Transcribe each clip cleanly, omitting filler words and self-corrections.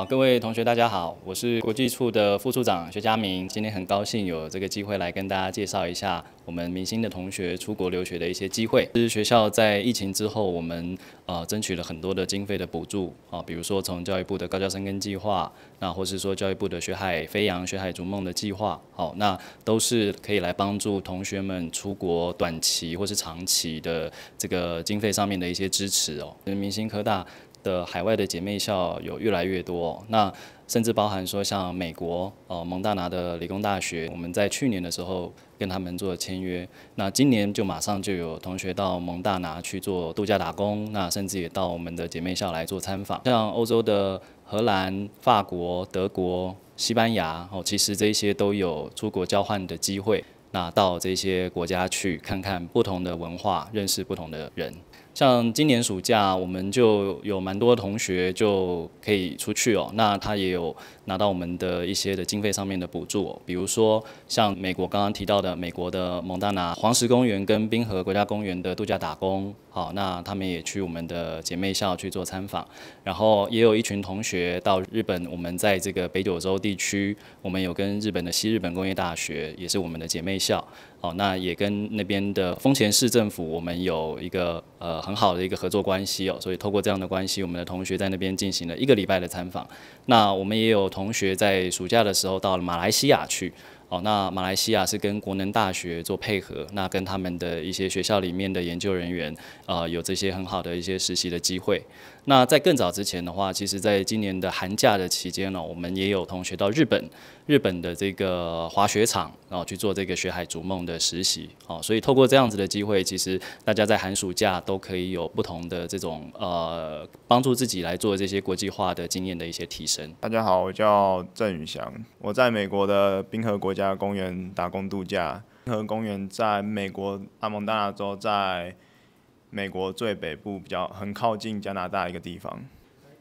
各位同学大家好，我是国际处的副处长薛家明，今天很高兴有这个机会来跟大家介绍一下我们明星的同学出国留学的一些机会。是学校在疫情之后，我们争取了很多的经费的补助比如说从教育部的高教生根计划，那或是说教育部的学海飞扬、学海逐梦的计划，那都是可以来帮助同学们出国短期或是长期的这个经费上面的一些支持明星科大的海外的姐妹校有越来越多那甚至包含说像美国蒙大拿的理工大学，我们在去年的时候跟他们做签约，那今年就马上就有同学到蒙大拿去做度假打工，那甚至也到我们的姐妹校来做参访，像欧洲的荷兰、法国、德国、西班牙其实这些都有出国交换的机会，那到这些国家去看看不同的文化，认识不同的人。像今年暑假，我们就有蛮多同学就可以出去那他也有拿到我们的一些的经费上面的补助比如说像美国刚刚提到的美国的蒙大拿黄石公园跟滨河国家公园的度假打工，那他们也去我们的姐妹校去做参访，然后也有一群同学到日本，我们在这个北九州地区，我们有跟日本的西日本工业大学，也是我们的姐妹校，那也跟那边的丰前市政府，我们有一个很好的一个合作关系所以透过这样的关系，我们的同学在那边进行了1个礼拜的参访。那我们也有同学在暑假的时候到了马来西亚去。那马来西亚是跟国能大学做配合，那跟他们的一些学校里面的研究人员，有这些很好的一些实习的机会。那在更早之前的话，其实在今年的寒假的期间我们也有同学到日本的这个滑雪场去做这个学海逐梦的实习所以透过这样子的机会，其实大家在寒暑假都可以有不同的这种帮助自己来做这些国际化的经验的一些提升。大家好，我叫郑宇翔，我在美国的滨河国家公园打工度假。滨河公园在美国蒙大拿州，在美国最北部，很靠近加拿大一个地方。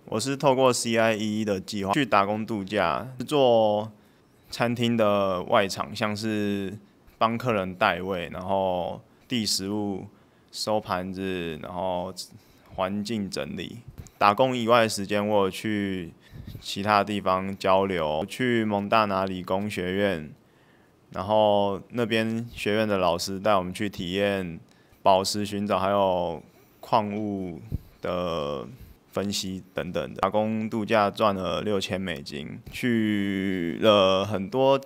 我是透过 CIEE 的计划去打工度假，做餐厅的外场，像是帮客人带位，然后递食物、收盘子，然后环境整理。打工以外的时间，我有去其他地方交流，去蒙大拿理工学院，然后那边学院的老师带我们去体验宝石寻找，还有矿物的分析等等的。打工度假赚了$6000，去了很多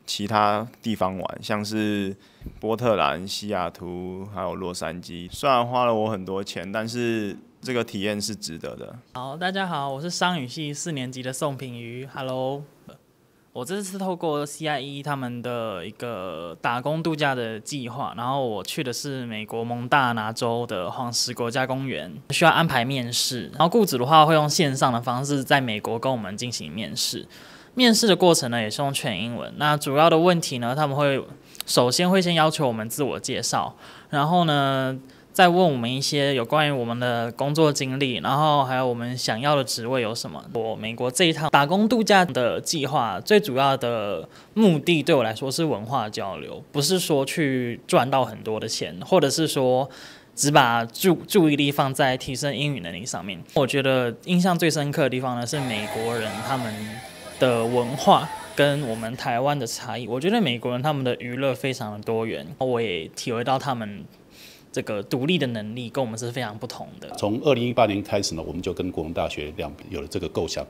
其他地方玩，像是波特兰、西雅图，还有洛杉矶。虽然花了我很多钱，但是这个体验是值得的。好，大家好，我是商语系4年级的宋品瑜 ，Hello。我这次透过 CIE 他们的一个打工度假的计划，然后我去的是美国蒙大拿州的黄石国家公园，需要安排面试。然后雇主的话会用线上的方式在美国跟我们进行面试。面试的过程呢也是用全英文。那主要的问题呢，他们会首先会先要求我们自我介绍，然后呢再问我们一些有关于我们的工作经历，然后还有我们想要的职位有什么。我美国这一趟打工度假的计划，最主要的目的对我来说是文化交流，不是说去赚到很多的钱，或者是说只把注意力放在提升英语能力上面。我觉得印象最深刻的地方呢，是美国人他们的文化跟我们台湾的差异。我觉得美国人他们的娱乐非常的多元，我也体会到他们这个独立的能力跟我们是非常不同的。从2018年开始呢，我们就跟国文大学有了这个构想，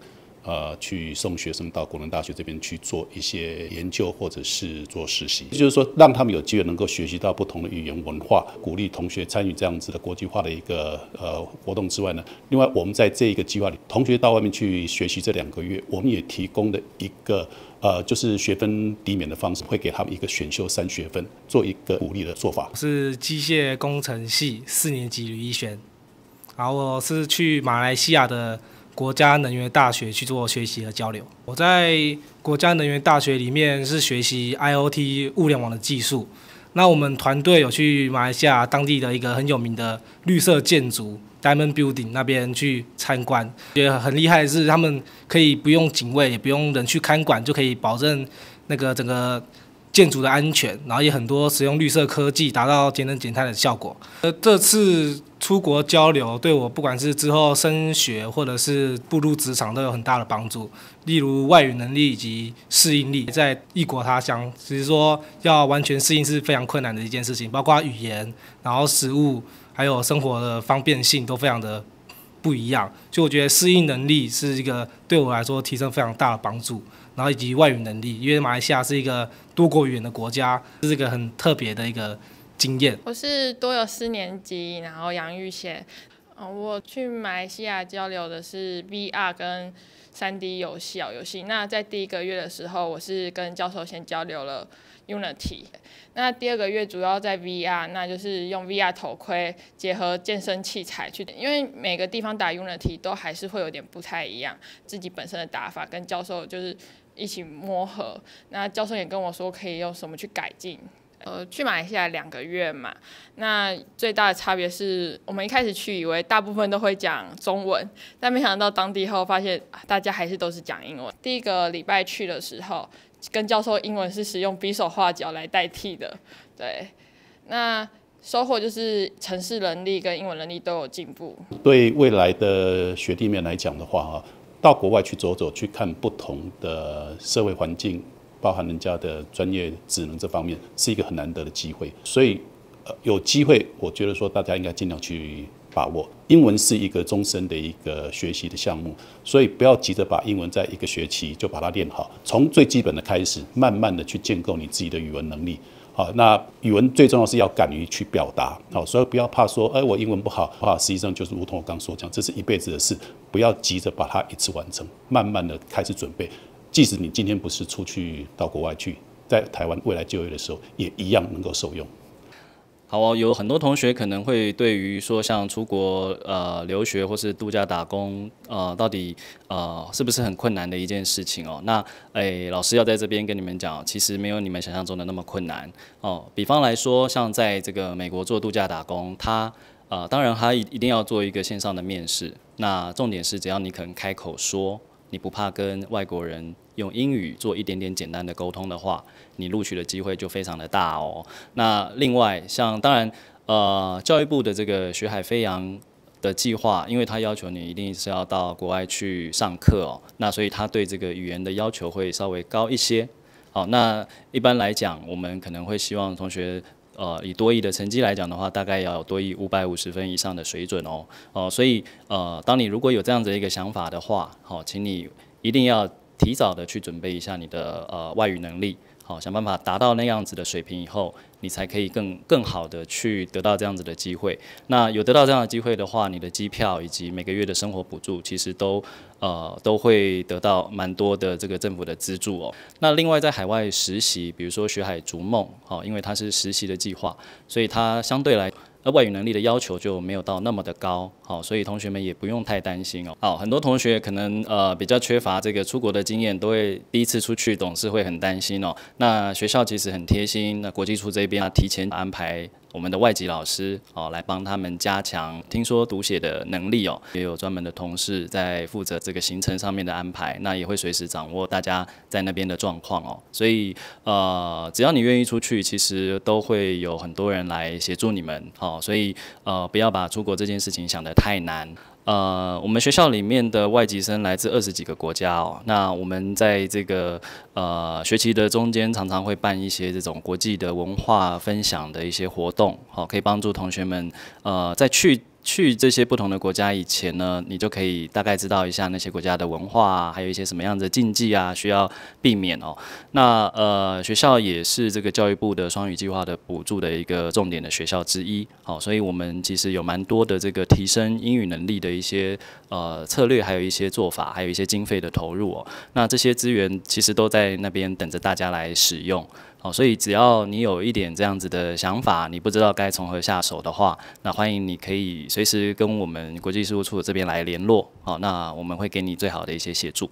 去送学生到国文大学这边去做一些研究或者是做实习，也就是说让他们有机会能够学习到不同的语言文化，鼓励同学参与这样子的国际化的一个活动之外呢，另外我们在这一个计划里，同学到外面去学习这2个月，我们也提供了一个就是学分抵免的方式，会给他们一个选修3学分，做一个鼓励的做法。我是机械工程系4年级吕一璇，然后我是去马来西亚的国家能源大学去做学习和交流。我在国家能源大学里面是学习 IoT 物联网的技术。那我们团队有去马来西亚当地的一个很有名的绿色建筑 Diamond Building 那边去参观，觉得很厉害的是，他们可以不用警卫，也不用人去看管，就可以保证那个整个建筑的安全，然后也很多使用绿色科技，达到节能减碳的效果。这次出国交流对我不管是之后升学或者是步入职场都有很大的帮助。例如外语能力以及适应力，在异国他乡，只是说要完全适应是非常困难的一件事情，包括语言，然后食物，还有生活的方便性都非常的不一样。所以我觉得适应能力是一个对我来说提升非常大的帮助。然后以及外语能力，因为马来西亚是一个多国语言的国家，这是一个很特别的一个经验。我是多有4年级，然后杨玉贤。我去马来西亚交流的是 VR 跟3D 小游戏。那在第1个月的时候，我是跟教授先交流了 Unity。那第2个月主要在 VR， 那就是用 VR 头盔结合健身器材去，因为每个地方打 Unity 都还是会有点不太一样，自己本身的打法跟教授就是一起磨合。那教授也跟我说可以用什么去改进。去马来西亚2个月嘛，那最大的差别是我们一开始去以为大部分都会讲中文，但没想到当地后发现大家还是都是讲英文。第1个礼拜去的时候，跟教授英文是使用比手画脚来代替的，对。那收获就是程式能力跟英文能力都有进步。对未来的学弟妹来讲的话，到国外去走走，去看不同的社会环境。包含人家的专业职能这方面是一个很难得的机会，所以有机会，我觉得说大家应该尽量去把握。英文是一个终身的一个学习的项目，所以不要急着把英文在1个学期就把它练好，从最基本的开始，慢慢的去建构你自己的语文能力。好，那语文最重要是要敢于去表达，好，所以不要怕说，我英文不好，实际上就是如同我刚所讲，这是一辈子的事，不要急着把它一次完成，慢慢的开始准备。即使你今天不是出去到国外去，在台湾未来就业的时候，也一样能够受用。好哦，有很多同学可能会对于说像出国留学或是度假打工到底是不是很困难的一件事情哦？那老师要在这边跟你们讲，其实没有你们想象中的那么困难哦。比方来说，像在这个美国做度假打工，当然他一定要做一个线上的面试。那重点是，只要你肯开口说，你不怕跟外国人用英语做一点点简单的沟通的话，你录取的机会就非常的大哦。那另外，像当然，教育部的这个学海飞扬的计划，因为它要求你一定是要到国外去上课哦，那所以它对这个语言的要求会稍微高一些。好，那一般来讲，我们可能会希望同学。以多益的成绩来讲的话，大概要有多益550分以上的水准哦。所以当你如果有这样子一个想法的话，请你一定要提早的去准备一下你的外语能力，想办法达到那样子的水平以后，你才可以更好的去得到这样子的机会。那有得到这样的机会的话，你的机票以及每个月的生活补助，其实都会得到蛮多的这个政府的资助哦。那另外在海外实习，比如说学海逐梦，因为它是实习的计划，所以它相对来外语能力的要求就没有到那么的高，所以同学们也不用太担心哦。很多同学可能比较缺乏这个出国的经验，都会第一次出去总是会很担心哦。那学校其实很贴心，那国际处这边提前安排我们的外籍老师来帮他们加强听说读写的能力哦，也有专门的同事在负责这个行程上面的安排，那也会随时掌握大家在那边的状况哦。所以只要你愿意出去，其实都会有很多人来协助你们所以不要把出国这件事情想得太难。我们学校里面的外籍生来自20几个国家哦。那我们在这个学期的中间，常常会办一些这种国际的文化分享的一些活动，可以帮助同学们在去这些不同的国家以前呢，你就可以大概知道一下那些国家的文化啊，还有一些什么样的禁忌啊，需要避免哦。那学校也是这个教育部的双语计划的补助的一个重点的学校之一，所以我们其实有蛮多的这个提升英语能力的一些策略，还有一些做法，还有一些经费的投入哦。那这些资源其实都在那边等着大家来使用。所以只要你有一点这样子的想法，你不知道该从何下手的话，那欢迎你可以随时跟我们国际事务处这边来联络，那我们会给你最好的一些协助。